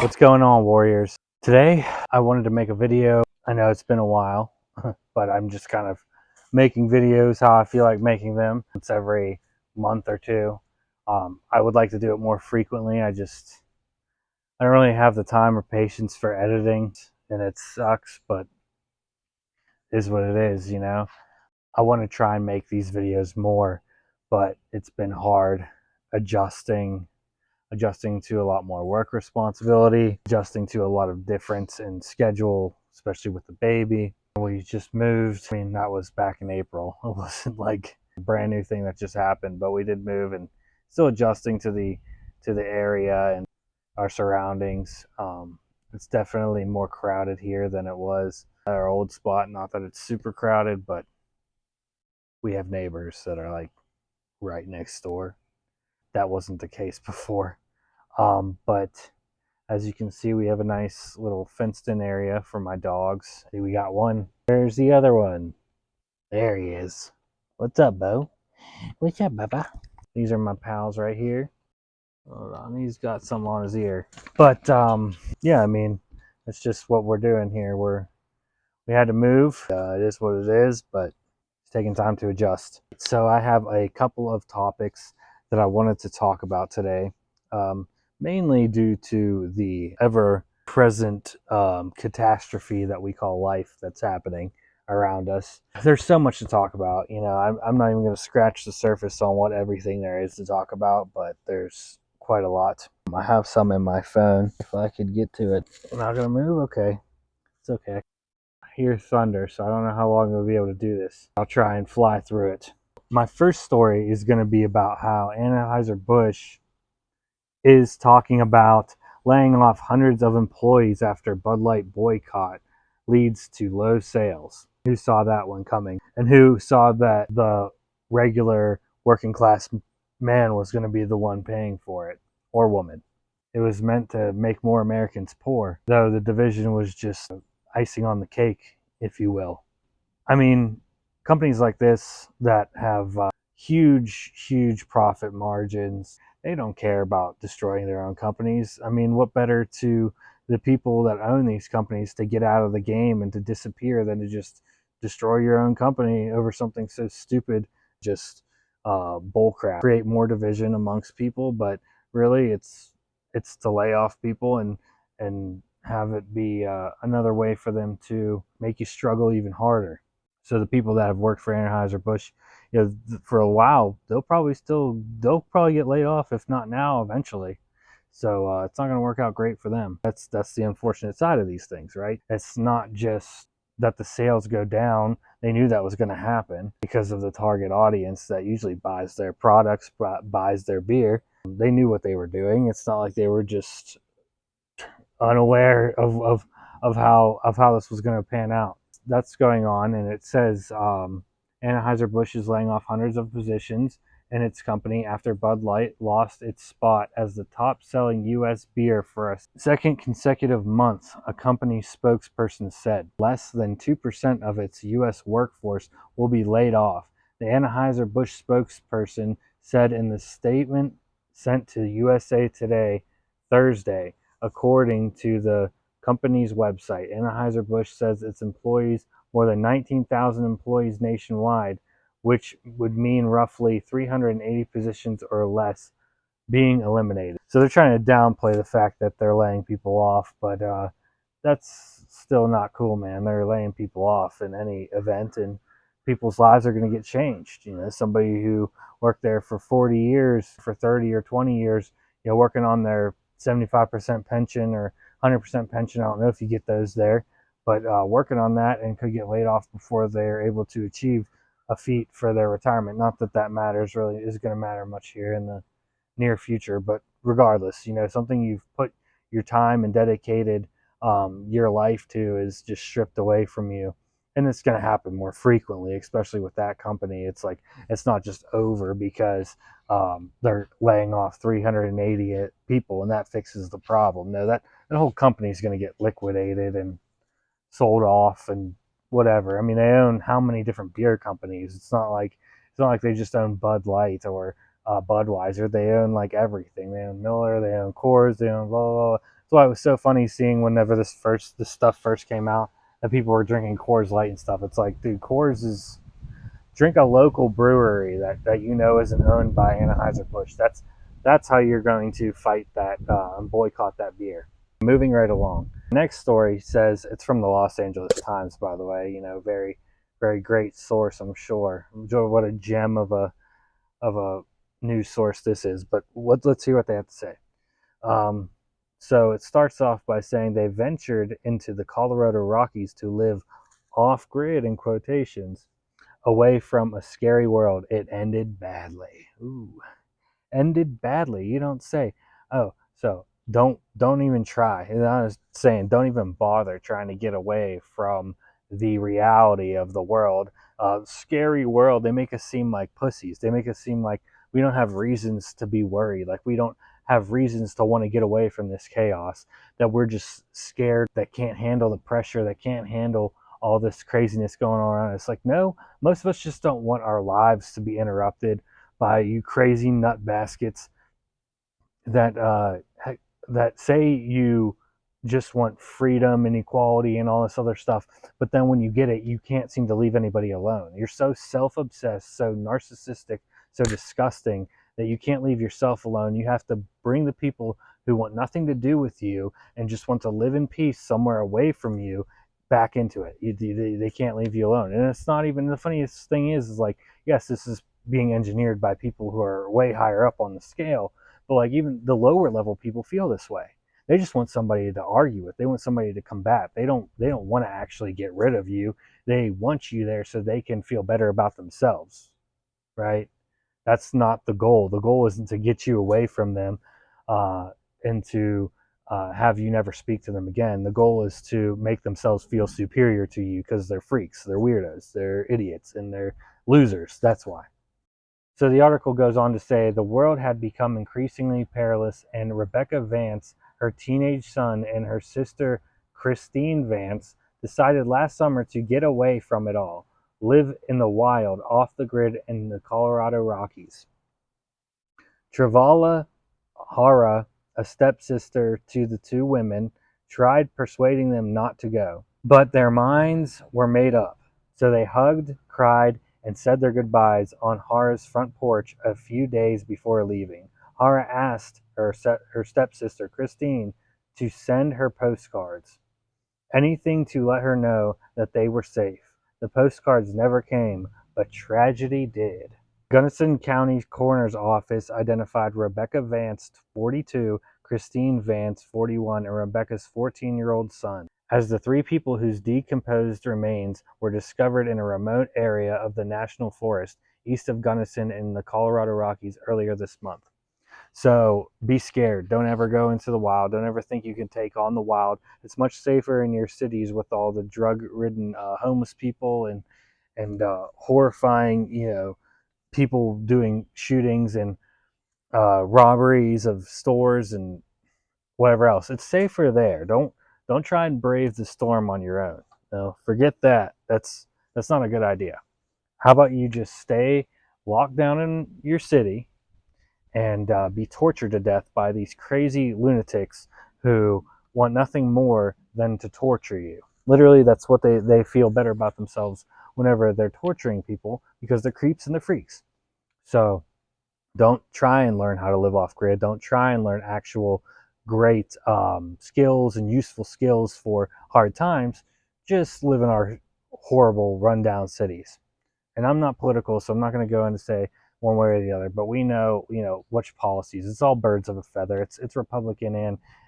What's going on, Warriors? Today, I wanted to make a video. I know it's been a while, but I'm just kind of making videos how I feel like making them. It's every month or two. I would like to do it more frequently. I don't really have the time or patience for editing, and it sucks, but it is what it is, you know? I want to try and make these videos more, but it's been hard adjusting to a lot more work responsibility, adjusting to a lot of difference in schedule, especially with the baby. We just moved. I mean, that was back in April. It wasn't like a brand new thing that just happened, but we did move and still adjusting to the area and our surroundings. It's definitely more crowded here than it was at our old spot. Not that it's super crowded, but we have neighbors that are like right next door. That wasn't the case before. But as you can see, we have a nice little fenced in area for my dogs. We got one. There's the other one. There he is. What's up, Bo? What's up, Baba? These are my pals right here. Hold on, he's got something on his ear. But yeah, I mean, it's just what we're doing here. We had to move. It is what it is, but it's taking time to adjust. So I have a couple of topics that I wanted to talk about today. Mainly due to the ever-present catastrophe that we call life that's happening around us. There's so much to talk about. You know, I'm not even going to scratch the surface on what everything there is to talk about, but there's quite a lot. I have some in my phone. If I could get to it. I'm not going to move? Okay. It's okay. I hear thunder, so I don't know how long I'll be able to do this. I'll try and fly through it. My first story is going to be about how Anheuser-Busch is talking about laying off hundreds of employees after Bud Light boycott leads to low sales. Who saw that one coming? And who saw that the regular working class man was going to be the one paying for it, or woman? It was meant to make more Americans poor, though the division was just icing on the cake, if you will. I mean, companies like this that have huge profit margins, they don't care about destroying their own companies. I mean, what better to the people that own these companies to get out of the game and to disappear than to just destroy your own company over something so stupid, just bullcrap. Create more division amongst people, but really it's to lay off people and have it be another way for them to make you struggle even harder. So the people that have worked for Anheuser-Busch, you know, for a while, they'll probably get laid off, if not now, eventually. So it's not going to work out great for them. That's the unfortunate side of these things, right? It's not just that the sales go down. They knew that was going to happen because of the target audience that usually buys their products, buys their beer. They knew what they were doing. It's not like they were just unaware of how this was going to pan out. That's going on, and it says Anheuser-Busch is laying off hundreds of positions in its company after Bud Light lost its spot as the top-selling U.S. beer for a second consecutive month, a company spokesperson said. Less than 2% of its U.S. workforce will be laid off, the Anheuser-Busch spokesperson said in the statement sent to USA Today Thursday, according to the company's website. Anheuser-Busch says its employees, more than 19,000 employees nationwide, which would mean roughly 380 positions or less being eliminated. So they're trying to downplay the fact that they're laying people off, but that's still not cool, man. They're laying people off in any event, and people's lives are going to get changed. You know, somebody who worked there for 40 years, for 30 or 20 years, you know, working on their 75% pension or 100% pension. I don't know if you get those there, but working on that and could get laid off before they're able to achieve a feat for their retirement. Not that that matters really, is going to matter much here in the near future, but regardless, you know, something you've put your time and dedicated your life to is just stripped away from you. And it's going to happen more frequently, especially with that company. It's like, it's not just over because they're laying off 380 people and that fixes the problem. No, that whole company is going to get liquidated and sold off and whatever. I mean, they own how many different beer companies? It's not like they just own Bud Light or Budweiser. They own like everything. They own Miller. They own Coors. They own blah, blah, blah. That's why it was so funny seeing whenever this stuff first came out that people were drinking Coors Light and stuff. It's like, dude, Coors is drink a local brewery that you know isn't owned by Anheuser-Busch. That's how you're going to fight that and boycott that beer. Moving right along. Next story says it's from the Los Angeles Times, by the way. You know, very very great source, I'm sure. What a gem of a news source this is. But let's hear what they have to say. Um, so it starts off by saying they ventured into the Colorado Rockies to live off grid, in quotations, away from a scary world. It ended badly. Ooh, ended badly. You don't say. Oh, so don't even try. And I was saying, don't even bother trying to get away from the reality of the world. Scary world. They make us seem like pussies. They make us seem like we don't have reasons to be worried. Like we don't have reasons to want to get away from this chaos. That we're just scared. That can't handle the pressure. That can't handle all this craziness going on around us. Like, no, most of us just don't want our lives to be interrupted by you crazy nut baskets that that say you just want freedom and equality and all this other stuff, but then when you get it, you can't seem to leave anybody alone. You're so self-obsessed, so narcissistic, so disgusting that you can't leave yourself alone. You have to bring the people who want nothing to do with you and just want to live in peace somewhere away from you back into it. They can't leave you alone. And it's not even, the funniest thing is like, yes, this is being engineered by people who are way higher up on the scale, but like even the lower level people feel this way. They just want somebody to argue with. They want somebody to combat. They don't want to actually get rid of you. They want you there so they can feel better about themselves, right? That's not the goal. The goal isn't to get you away from them uh, and to have you never speak to them again. The goal is to make themselves feel superior to you because they're freaks, they're weirdos, they're idiots, and they're losers. That's why. So the article goes on to say the world had become increasingly perilous, and Rebecca Vance, her teenage son, and her sister Christine Vance decided last summer to get away from it all, live in the wild, off the grid in the Colorado Rockies. Travala Hara, a stepsister to the two women, tried persuading them not to go, but their minds were made up. So they hugged, cried, and said their goodbyes on Hara's front porch a few days before leaving. Hara asked her stepsister, Christine, to send her postcards. Anything to let her know that they were safe. The postcards never came, but tragedy did. Gunnison County Coroner's Office identified Rebecca Vance, 42, Christine Vance, 41, and Rebecca's 14-year-old son as the three people whose decomposed remains were discovered in a remote area of the National Forest east of Gunnison in the Colorado Rockies earlier this month. So be scared. Don't ever go into the wild. Don't ever think you can take on the wild. It's much safer in your cities with all the drug-ridden homeless people and horrifying, people doing shootings and robberies of stores and whatever else. It's safer there. Don't try and brave the storm on your own. No, forget that. That's not a good idea. How about you just stay locked down in your city and be tortured to death by these crazy lunatics who want nothing more than to torture you. Literally, that's what they feel better about themselves whenever they're torturing people because they're creeps and they're freaks. So don't try and learn how to live off grid. Don't try and learn actual great skills and useful skills for hard times. Just live in our horrible rundown cities. And I'm not political, so I'm not going to go in and say one way or the other. But we know, which policies. It's all birds of a feather. It's Republican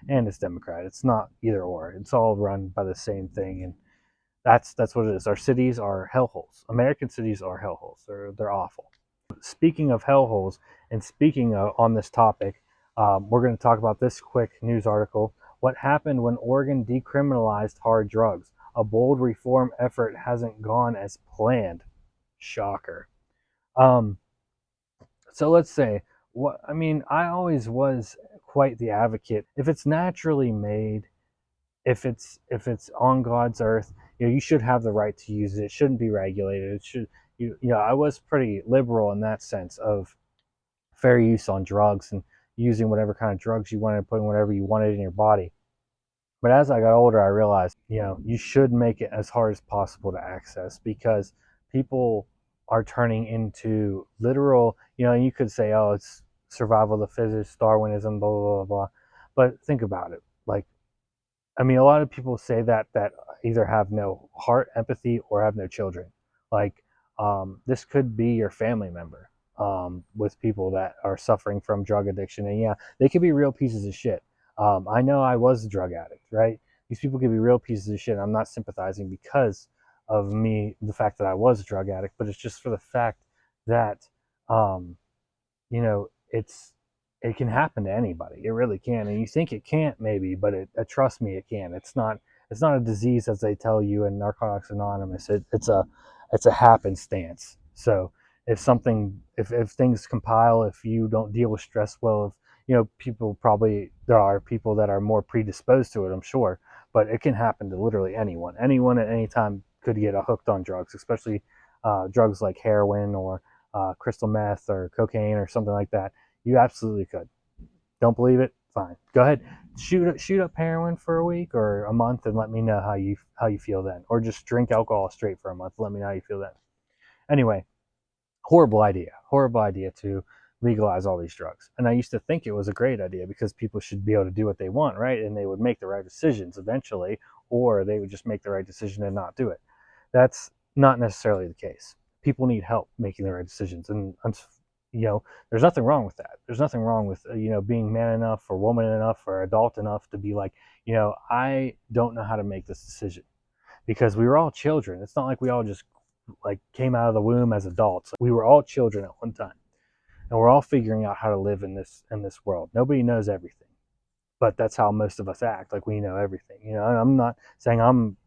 and it's Democrat. It's not either or. It's all run by the same thing, and that's what it is. Our cities are hellholes. American cities are hellholes. They're awful. Speaking of hellholes, and speaking on this topic, we're going to talk about this quick news article. What happened when Oregon decriminalized hard drugs? A bold reform effort hasn't gone as planned. Shocker. Um, so let's say, I always was quite the advocate. If it's naturally made, if it's on God's earth, you should have the right to use it. It shouldn't be regulated. It should, I was pretty liberal in that sense of fair use on drugs and using whatever kind of drugs you wanted, putting whatever you wanted in your body. But as I got older, I realized, you should make it as hard as possible to access, because people are turning into literal, you could say, oh, it's survival of the fittest, Darwinism, blah, blah, blah, blah. But think about it. Like, I mean, a lot of people say that either have no heart, empathy, or have no children. Like, this could be your family member, with people that are suffering from drug addiction. And yeah, they could be real pieces of shit. I know I was a drug addict, right? These people could be real pieces of shit. I'm not sympathizing because of me, the fact that I was a drug addict, but it's just for the fact that, um, it can happen to anybody. It really can. And you think it can't, maybe, but trust me, it can. It's not a disease as they tell you in Narcotics Anonymous. It's a happenstance. So if things compile, if you don't deal with stress well, if there are people that are more predisposed to it, I'm sure, but it can happen to literally anyone. Anyone at any time could get hooked on drugs, especially drugs like heroin or crystal meth or cocaine or something like that. You absolutely could. Don't believe it? Fine. Go ahead. Shoot up heroin for a week or a month and let me know how you feel then. Or just drink alcohol straight for a month. Let me know how you feel then. Anyway, horrible idea. Horrible idea to legalize all these drugs. And I used to think it was a great idea because people should be able to do what they want, right? And they would make the right decisions eventually, or they would just make the right decision and not do it. That's not necessarily the case. People need help making the right decisions, and there's nothing wrong with that. There's nothing wrong with being man enough or woman enough or adult enough to be like, I don't know how to make this decision, because we were all children. It's not like we all just like came out of the womb as adults. We were all children at one time, and we're all figuring out how to live in this world. Nobody knows everything, but that's how most of us act, like we know everything. And I'm not saying I'm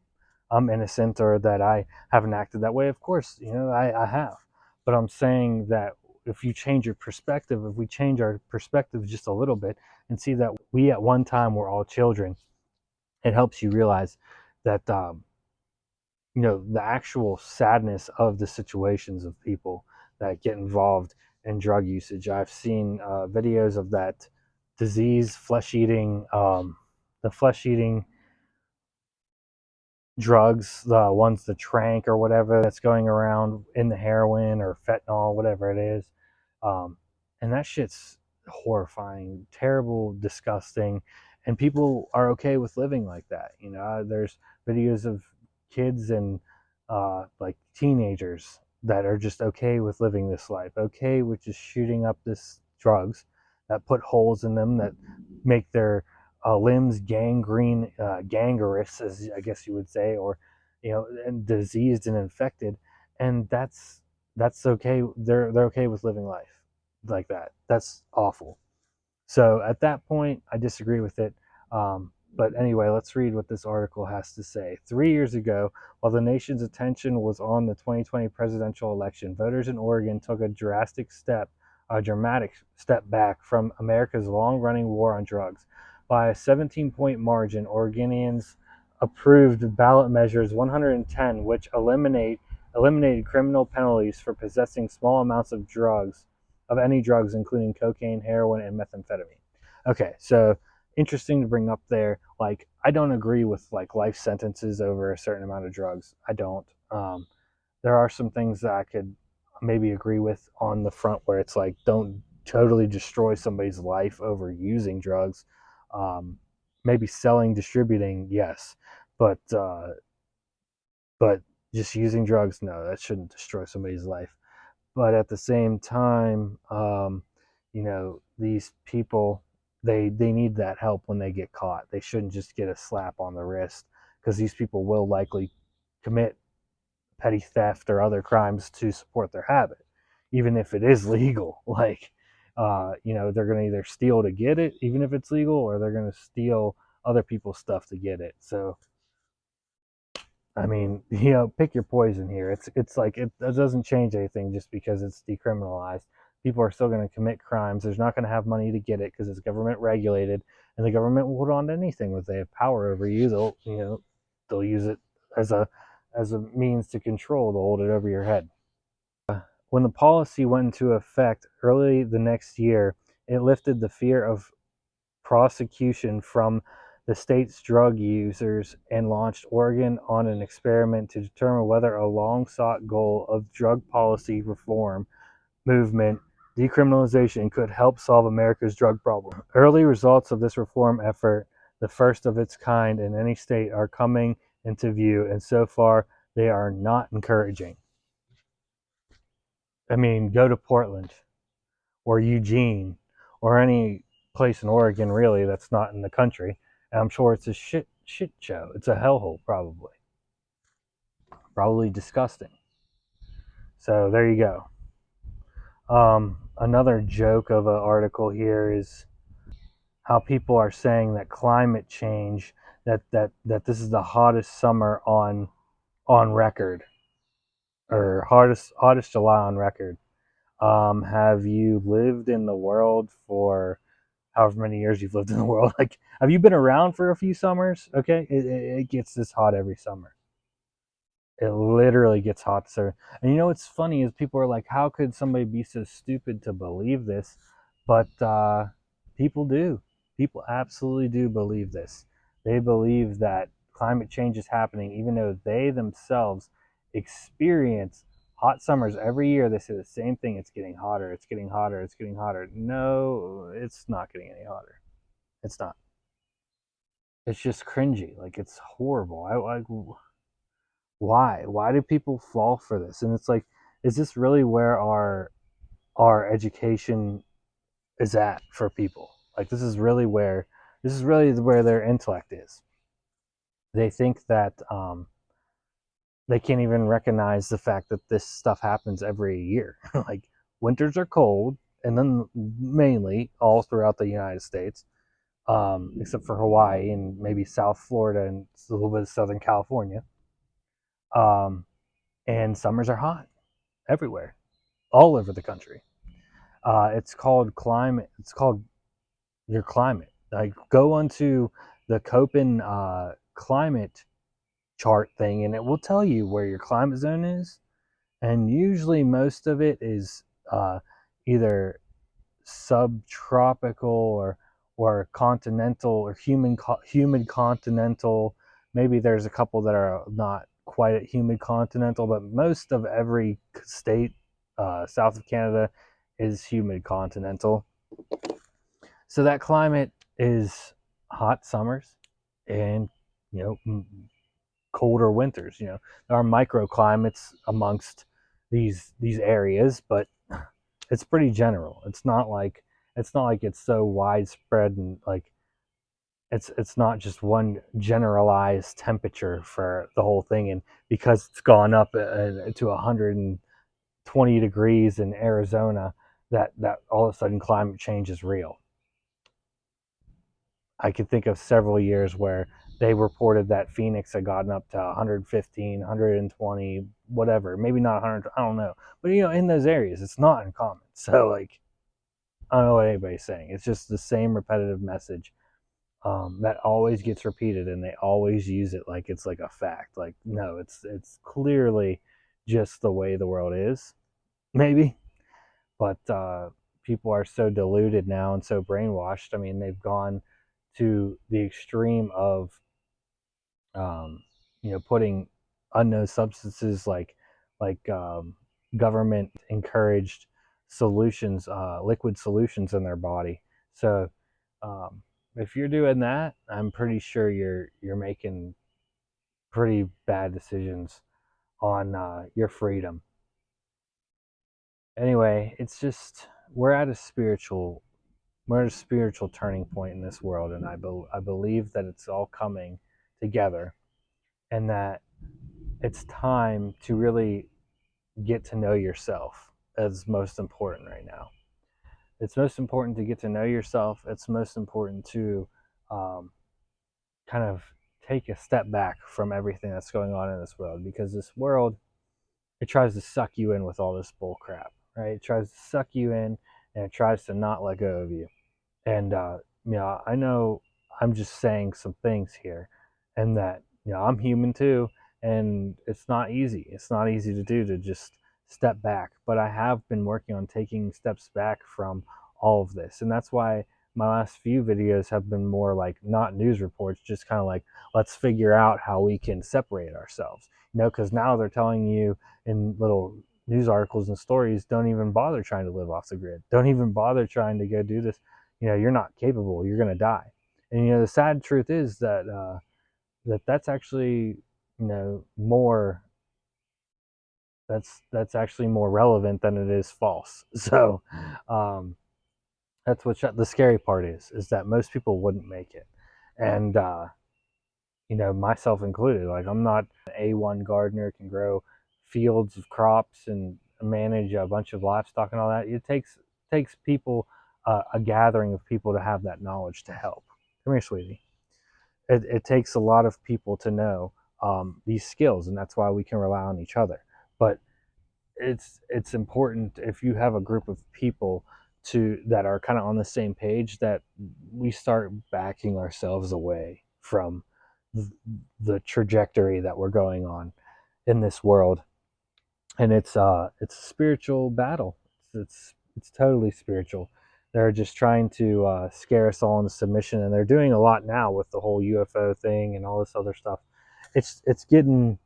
innocent or that I haven't acted that way. Of course, I have. But I'm saying that if you change your perspective, if we change our perspective just a little bit and see that we at one time were all children, it helps you realize that, the actual sadness of the situations of people that get involved in drug usage. I've seen videos of that disease, the flesh eating drugs, the ones, the trank or whatever that's going around in the heroin or fentanyl, whatever it is. Um, and that shit's horrifying, terrible, disgusting. And people are okay with living like that. There's videos of kids and like teenagers that are just okay with living this life, okay with just shooting up this drugs that put holes in them, that make their limbs gangrene, gangrenous, as I guess you would say, or and diseased and infected, and that's okay. They're okay with living life like that. That's awful. So at that point, I disagree with it. But anyway, let's read what this article has to say. 3 years ago, while the nation's attention was on the 2020 presidential election, voters in Oregon took a dramatic step back from America's long-running war on drugs. By a 17-point margin, Oregonians approved ballot measures 110, which eliminated criminal penalties for possessing small amounts of any drugs, including cocaine, heroin, and methamphetamine. Okay, so interesting to bring up there. Like, I don't agree with like life sentences over a certain amount of drugs. I don't. There are some things that I could maybe agree with on the front, where it's like, don't totally destroy somebody's life over using drugs. Um, Maybe selling, distributing, yes, but but just using drugs, no, that shouldn't destroy somebody's life. But at the same time, these people, they need that help when they get caught. They shouldn't just get a slap on the wrist, because these people will likely commit petty theft or other crimes to support their habit, even if it is legal. Like, they're going to either steal to get it, even if it's legal, or they're going to steal other people's stuff to get it. So I mean, pick your poison here. It's like it doesn't change anything just because it's decriminalized. People are still going to commit crimes. There's not going to have money to get it because it's government regulated, and the government will hold on to anything that they have power over you. They'll use it as a means to control. They'll hold it over your head. When the policy went into effect early the next year, it lifted the fear of prosecution from the state's drug users and launched Oregon on an experiment to determine whether a long sought goal of drug policy reform movement decriminalization could help solve America's drug problem. Early results of this reform effort, the first of its kind in any state, are coming into view, and so far they are not encouraging. I mean, go to Portland or Eugene or any place in Oregon really that's not in the country, and I'm sure it's a shit show. It's a hellhole, probably disgusting. So there you go. Another joke of an article here is how people are saying that climate change, that this is the hottest summer on record, or hottest July on record. Have you lived in the world for however many years you've lived in the world? Like, have you been around for a few summers? Okay, it gets this hot every summer. It literally gets hot, sir. And you know what's funny is people are like, how could somebody be so stupid to believe this? But people do. People absolutely do believe this. They believe that climate change is happening, even though they themselves experience hot summers every year. They say the same thing: it's getting hotter, it's getting hotter, it's getting hotter. No, it's not getting any hotter. It's not. It's just cringy. Like, it's horrible. Why do people fall for this? And it's like, is this really where our education is at for people? Like, this is really where their intellect is. They think that they can't even recognize the fact that this stuff happens every year. Like, winters are cold, and then mainly all throughout the United States, except for Hawaii and maybe South Florida and a little bit of Southern California. Um, and summers are hot everywhere, all over the country. It's called climate. It's called your climate. Like, go onto the Köppen climate chart thing, and it will tell you where your climate zone is. And usually, most of it is either subtropical or continental or humid continental. Maybe there's a couple that are not quite at humid continental, but most of every state south of Canada is humid continental. So that climate is hot summers and, colder winters. There are microclimates amongst these areas, but it's pretty general. It's not like it's so widespread, and like it's not just one generalized temperature for the whole thing. And because it's gone up to 120 degrees in Arizona, that all of a sudden climate change is real. I could think of several years where they reported that Phoenix had gotten up to 115, 120, whatever. Maybe not 100, I don't know. But, in those areas, it's not uncommon. So, like, I don't know what anybody's saying. It's just the same repetitive message that always gets repeated, and they always use it like it's like a fact. Like, no, it's clearly just the way the world is, maybe. But people are so deluded now and so brainwashed. I mean, they've gone to the extreme of putting unknown substances like government encouraged solutions, liquid solutions in their body. So if you're doing that, I'm pretty sure you're making pretty bad decisions on your freedom. Anyway, it's just we're at a spiritual turning point in this world, and I believe that it's all coming together, and that it's time to really get to know yourself as most important right now. It's most important to get to know yourself. It's most important to um, kind of take a step back from everything that's going on in this world, because this world, it tries to suck you in with all this bull crap, right? It tries to suck you in, and it tries to not let go of you. And I know I'm just saying some things here, and that I'm human too, and it's not easy. It's not easy to do, to just step back. But I have been working on taking steps back from all of this, and that's why my last few videos have been more like not news reports, just kind of like, let's figure out how we can separate ourselves. Because now they're telling you in little news articles and stories, don't even bother trying to live off the grid. Don't even bother trying to go do this. You're not capable. You're going to die. And the sad truth is that that's actually more that's actually more relevant than it is false. So that's what the scary part is that most people wouldn't make it, and myself included. Like, I'm not an A1 gardener, can grow fields of crops and manage a bunch of livestock and all that. It takes people, a gathering of people, to have that knowledge to help. Come here, sweetie. It takes a lot of people to know these skills, and that's why we can rely on each other. But it's important, if you have a group of people that are kind of on the same page, that we start backing ourselves away from the trajectory that we're going on in this world. And it's a spiritual battle. It's totally spiritual. They're just trying to scare us all into submission, and they're doing a lot now with the whole UFO thing and all this other stuff. It's getting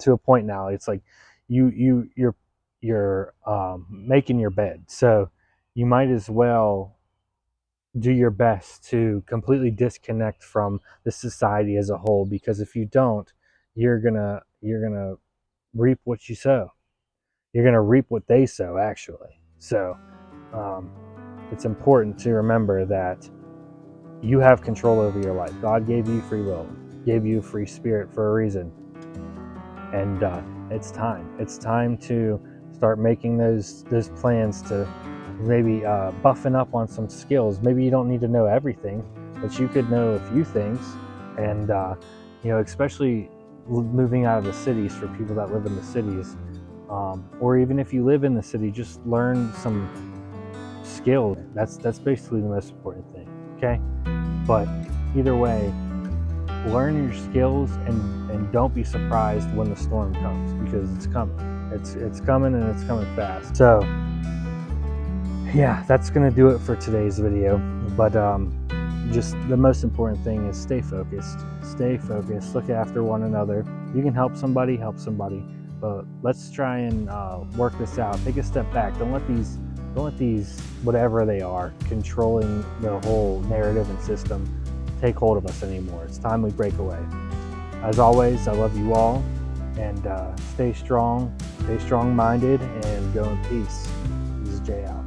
to a point now. It's like you're making your bed, so you might as well do your best to completely disconnect from the society as a whole, because if you don't, you're gonna reap what you sow. You're gonna reap what they sow, actually. So it's important to remember that you have control over your life. God gave you free will, gave you a free spirit for a reason, and it's time to start making those plans to maybe buffing up on some skills. Maybe you don't need to know everything, but you could know a few things. And especially moving out of the cities, for people that live in the cities, or even if you live in the city, just learn some skills. That's basically the most important thing. Okay, but either way, learn your skills, and don't be surprised when the storm comes, because it's coming. It's coming, and it's coming fast. So yeah, that's gonna do it for today's video. But just the most important thing is stay focused. Look after one another. You can help somebody, but let's try and work this out. Take a step back. Don't let these whatever they are controlling the whole narrative and system take hold of us anymore. It's time we break away. As always, I love you all, and stay strong, stay strong-minded, and go in peace. This is Jay out.